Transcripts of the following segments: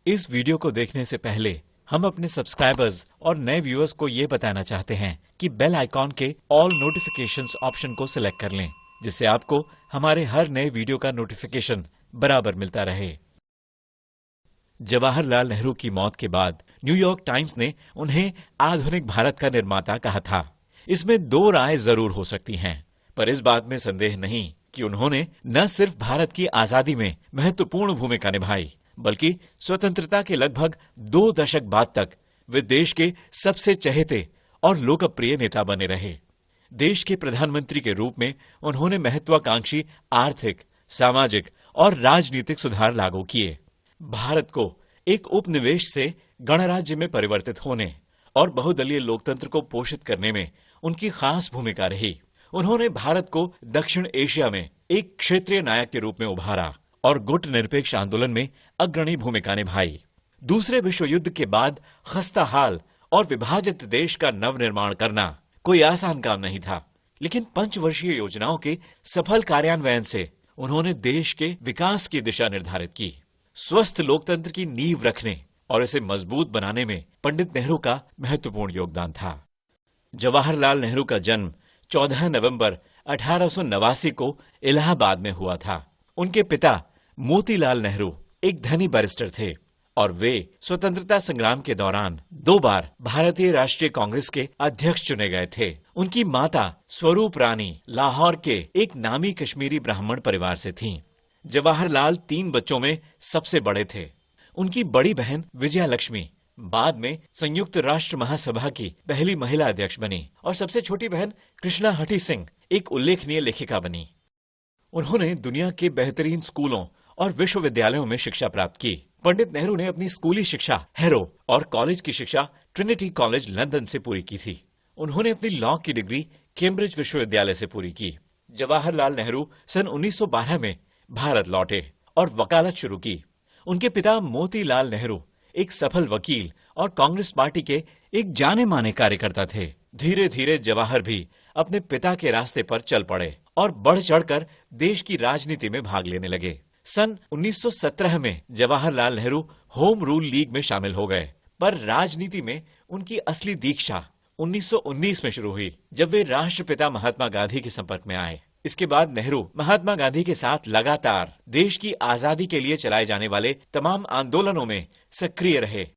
इस वीडियो को देखने से पहले हम अपने सब्सक्राइबर्स और नए व्यूअर्स को ये बताना चाहते हैं कि बेल आइकॉन के ऑल नोटिफिकेशंस ऑप्शन को सिलेक्ट कर लें, जिससे आपको हमारे हर नए वीडियो का नोटिफिकेशन बराबर मिलता रहे। जवाहरलाल नेहरू की मौत के बाद न्यूयॉर्क टाइम्स ने उन्हें आधुनिक भारत का निर्माता कहा था। इसमें दो राय जरूर हो सकती हैं, पर इस बात में संदेह नहीं कि उन्होंने न सिर्फ भारत की आजादी में महत्वपूर्ण भूमिका निभाई, बल्कि स्वतंत्रता के लगभग 2 दशक बाद तक वे देश के सबसे चहेते और लोकप्रिय नेता बने रहे। देश के प्रधानमंत्री के रूप में उन्होंने महत्वाकांक्षी आर्थिक, सामाजिक और राजनीतिक सुधार लागू किए। भारत को एक उपनिवेश से गणराज्य में परिवर्तित होने और बहुदलीय लोकतंत्र को पोषित करने में उनकी खास भूमिका रही। उन्होंने भारत को दक्षिण एशिया में एक क्षेत्रीय नायक के रूप में उभारा और गुट निरपेक्ष आंदोलन में अग्रणी भूमिका निभाई। दूसरे विश्व युद्ध के बाद खस्ताहाल और विभाजित देश का नवनिर्माण करना कोई आसान काम नहीं था, लेकिन पंचवर्षीय योजनाओं के सफल कार्यान्वयन से उन्होंने देश के विकास की दिशा निर्धारित की। स्वस्थ लोकतंत्र की नींव रखने और इसे मजबूत बनाने में पंडित नेहरू का महत्वपूर्ण योगदान था। जवाहरलाल नेहरू का जन्म 14 नवंबर 1889 को इलाहाबाद में हुआ था। उनके पिता मोतीलाल नेहरू एक धनी बैरिस्टर थे और वे स्वतंत्रता संग्राम के दौरान 2 बार भारतीय राष्ट्रीय कांग्रेस के अध्यक्ष चुने गए थे। उनकी माता स्वरूप रानी लाहौर के एक नामी कश्मीरी ब्राह्मण परिवार से थीं। जवाहरलाल 3 बच्चों में सबसे बड़े थे। उनकी बड़ी बहन विजया लक्ष्मी बाद में संयुक्त राष्ट्र महासभा की पहली महिला अध्यक्ष बनी और सबसे छोटी बहन कृष्णा हठी सिंह एक उल्लेखनीय लेखिका बनी। उन्होंने दुनिया के बेहतरीन स्कूलों और विश्वविद्यालयों में शिक्षा प्राप्त की। पंडित नेहरू ने अपनी स्कूली शिक्षा हैरो और कॉलेज की शिक्षा ट्रिनिटी कॉलेज लंदन से पूरी की थी। उन्होंने अपनी लॉ की डिग्री कैम्ब्रिज विश्वविद्यालय से पूरी की। जवाहरलाल नेहरू सन 1912 में भारत लौटे और वकालत शुरू की। उनके पिता मोतीलाल नेहरू एक सफल वकील और कांग्रेस पार्टी के एक जाने माने कार्यकर्ता थे। धीरे धीरे जवाहर भी अपने पिता के रास्ते पर चल पड़े और बढ़ चढ़कर देश की राजनीति में भाग लेने लगे। सन 1917 में Jawaharlal Nehru home rule league में शामिल हो गए, पर राजनीति में उनकी असली दीक्षा 1919 में शुरू हुई, जब वे राष्ट्रपिता महात्मा गांधी के संपर्क में आए। इसके बाद नेहरू महात्मा गांधी के साथ लगातार देश की आजादी के लिए चलाए जाने वाले तमाम आंदोलनों में सक्रिय रहे।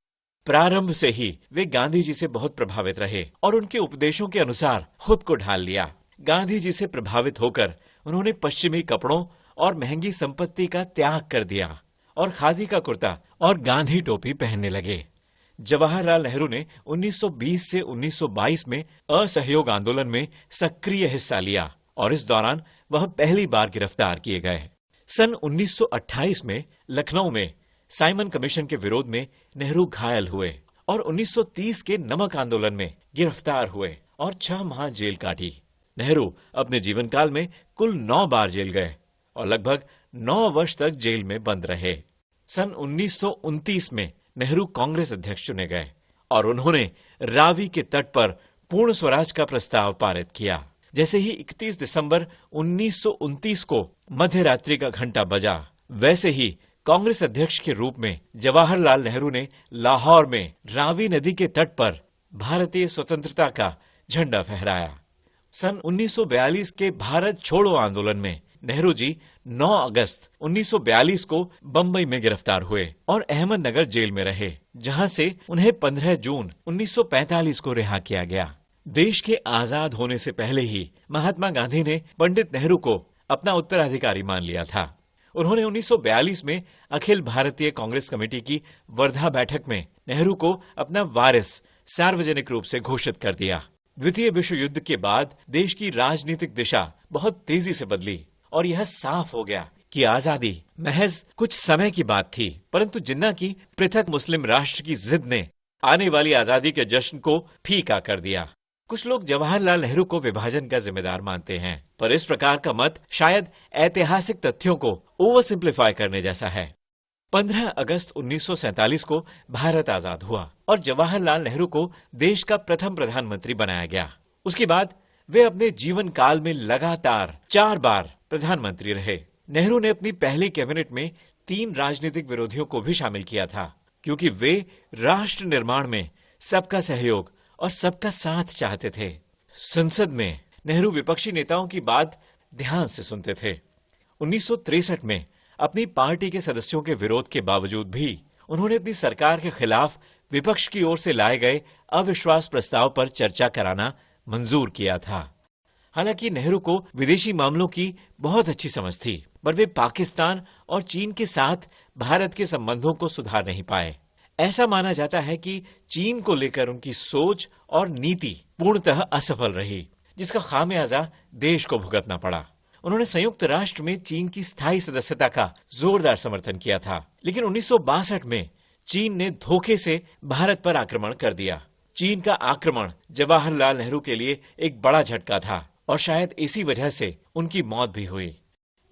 प्रारंभ से ही वे गांधी जी से बहुत प्रभावित रहे और उनके उपदेशों के अनुसार खुद को ढाल लिया। गांधी जी से प्रभावित होकर उन्होंने पश्चिमी कपड़ों और महंगी संपत्ति का त्याग कर दिया और खादी का कुर्ता और गांधी टोपी पहनने लगे। जवाहरलाल नेहरू ने 1920 से 1922 में असहयोग आंदोलन में सक्रिय हिस्सा लिया और इस दौरान वह पहली बार गिरफ्तार किए गए। सन 1928 में लखनऊ में साइमन कमीशन के विरोध में नेहरू घायल हुए और 1930 के नमक आंदोलन में गिरफ्तार हुए और 6 माह जेल काटी। नेहरू अपने जीवन काल में कुल 9 बार जेल गए और लगभग 9 वर्ष तक जेल में बंद रहे। सन 1929 में नेहरू कांग्रेस अध्यक्ष चुने गए और उन्होंने रावी के तट पर पूर्ण स्वराज का प्रस्ताव पारित किया। जैसे ही 31 दिसंबर 1929 को मध्य रात्रि का घंटा बजा, वैसे ही कांग्रेस अध्यक्ष के रूप में जवाहरलाल नेहरू ने लाहौर में रावी नदी के तट पर भारतीय स्वतंत्रता का झंडा फहराया। सन 1942 के भारत छोड़ो आंदोलन में नेहरू जी 9 अगस्त 1942 को बंबई में गिरफ्तार हुए और अहमदनगर जेल में रहे, जहां से उन्हें 15 जून 1945 को रिहा किया गया। देश के आजाद होने से पहले ही महात्मा गांधी ने पंडित नेहरू को अपना उत्तराधिकारी मान लिया था। उन्होंने 1942 में अखिल भारतीय कांग्रेस कमेटी की वर्धा बैठक में नेहरू को अपना वारिस सार्वजनिक रूप से घोषित कर दिया। द्वितीय विश्व युद्ध के बाद देश की राजनीतिक दिशा बहुत तेजी से बदली और यह साफ हो गया कि आजादी महज कुछ समय की बात थी, परंतु जिन्ना की पृथक मुस्लिम राष्ट्र की जिद ने आने वाली आजादी के जश्न को फीका कर दिया। कुछ लोग जवाहरलाल नेहरू को विभाजन का जिम्मेदार मानते हैं, पर इस प्रकार का मत शायद ऐतिहासिक तथ्यों को ओवर सिंप्लीफाई करने जैसा है। 15 अगस्त 1947 को भारत आजाद हुआ और जवाहरलाल नेहरू को देश का प्रथम प्रधानमंत्री बनाया गया। उसके बाद वे अपने जीवन काल में लगातार 4 बार प्रधानमंत्री रहे। नेहरू ने अपनी पहली कैबिनेट में 3 राजनीतिक विरोधियों को भी शामिल किया था। क्योंकि वे राष्ट्र निर्माण में सबका सहयोग और सबका साथ चाहते थे। संसद में नेहरू विपक्षी नेताओं की बात ध्यान से सुनते थे। 1963 में अपनी पार्टी के सदस्यों के विरोध के बावजूद भी उन्होंने अपनी सरकार के खिलाफ विपक्ष की ओर से लाए गए अविश्वास प्रस्ताव पर चर्चा कराना मंजूर किया था। हालांकि नेहरू को विदेशी मामलों की बहुत अच्छी समझ थी, पर वे पाकिस्तान और चीन के साथ भारत के संबंधों को सुधार नहीं पाए। ऐसा माना जाता है कि चीन को लेकर उनकी सोच और नीति पूर्णतः असफल रही, जिसका खामियाजा देश को भुगतना पड़ा। उन्होंने संयुक्त राष्ट्र में चीन की स्थायी सदस्यता का जोरदार समर्थन किया था, लेकिन 1962 में चीन ने धोखे से भारत पर आक्रमण कर दिया। चीन का आक्रमण जवाहरलाल नेहरू के लिए एक बड़ा झटका था और शायद इसी वजह से उनकी मौत भी हुई।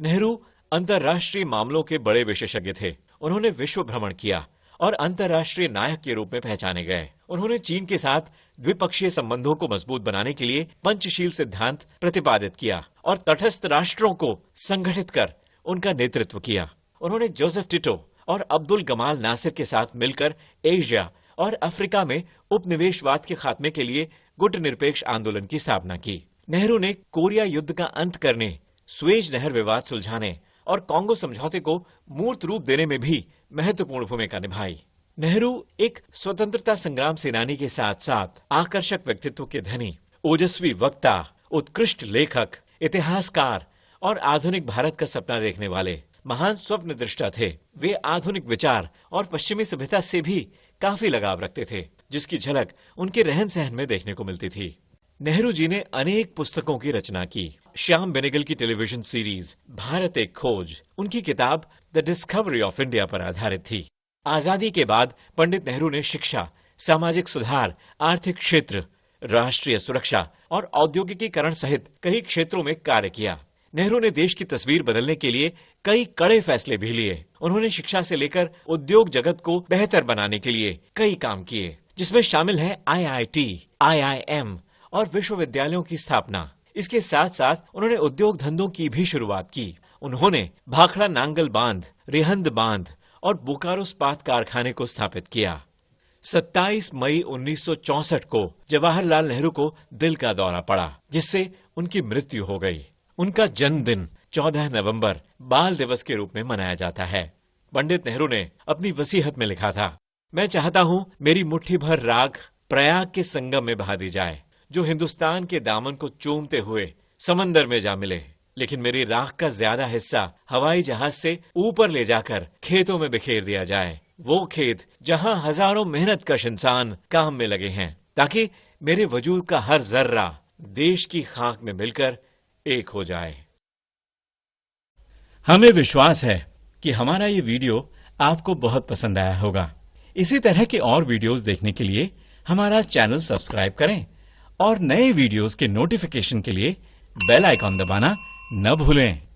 नेहरू अंतर्राष्ट्रीय मामलों के बड़े विशेषज्ञ थे। उन्होंने विश्व भ्रमण किया और अंतर्राष्ट्रीय नायक के रूप में पहचाने गए। उन्होंने चीन के साथ द्विपक्षीय संबंधों को मजबूत बनाने के लिए पंचशील सिद्धांत प्रतिपादित किया और तटस्थ राष्ट्रों को संगठित कर उनका नेतृत्व किया। उन्होंने जोसेफ टिटो और अब्दुल गमाल नासिर के साथ मिलकर एशिया और अफ्रीका में उपनिवेशवाद के खात्मे के लिए गुटनिरपेक्ष आंदोलन की स्थापना की। नेहरू ने कोरिया युद्ध का अंत करने, स्वेज नहर विवाद सुलझाने और कांगो समझौते को मूर्त रूप देने में भी महत्वपूर्ण भूमिका निभाई। नेहरू एक स्वतंत्रता संग्राम सेनानी के साथ साथ आकर्षक व्यक्तित्व के धनी, ओजस्वी वक्ता, उत्कृष्ट लेखक, इतिहासकार और आधुनिक भारत का सपना देखने वाले महान स्वप्न दृष्टा थे। वे आधुनिक विचार और पश्चिमी सभ्यता से भी काफी लगाव रखते थे, जिसकी झलक उनके रहन सहन में देखने को मिलती थी। नेहरू जी ने अनेक पुस्तकों की रचना की। श्याम बेनेगल की टेलीविजन सीरीज भारत एक खोज उनकी किताब द डिस्कवरी ऑफ इंडिया पर आधारित थी। आजादी के बाद पंडित नेहरू ने शिक्षा, सामाजिक सुधार, आर्थिक क्षेत्र, राष्ट्रीय सुरक्षा और औद्योगिकीकरण सहित कई क्षेत्रों में कार्य किया। नेहरू ने देश की तस्वीर बदलने के लिए कई कड़े फैसले भी लिए। उन्होंने शिक्षा से लेकर उद्योग जगत को बेहतर बनाने के लिए कई काम किए, जिसमें शामिल है IIT, IIM और विश्वविद्यालयों की स्थापना। इसके साथ साथ उन्होंने उद्योग धंधों की भी शुरुआत की। उन्होंने भाखड़ा नांगल बांध, रिहंद बांध और बोकारो इस्पात कारखाने को स्थापित किया। 27 मई 1964 को जवाहरलाल नेहरू को दिल का दौरा पड़ा, जिससे उनकी मृत्यु हो गई। उनका जन्मदिन 14 नवंबर बाल दिवस के रूप में मनाया जाता है। पंडित नेहरू ने अपनी वसीहत में लिखा था, मैं चाहता हूं मेरी मुट्ठी भर राख प्रयाग के संगम में बहा दी जाए, जो हिंदुस्तान के दामन को चूमते हुए समंदर में जा मिले, लेकिन मेरी राख का ज्यादा हिस्सा हवाई जहाज से ऊपर ले जाकर खेतों में बिखेर दिया जाए, वो खेत जहां हजारों मेहनतकश इंसान काम में लगे हैं, ताकि मेरे वजूद का हर जर्रा देश की खाक में मिलकर एक हो जाए। हमें विश्वास है कि हमारा ये वीडियो आपको बहुत पसंद आया होगा। इसी तरह के और वीडियोस देखने के लिए हमारा चैनल सब्सक्राइब करें और नए वीडियोस के नोटिफिकेशन के लिए बेल आइकॉन दबाना न भूलें।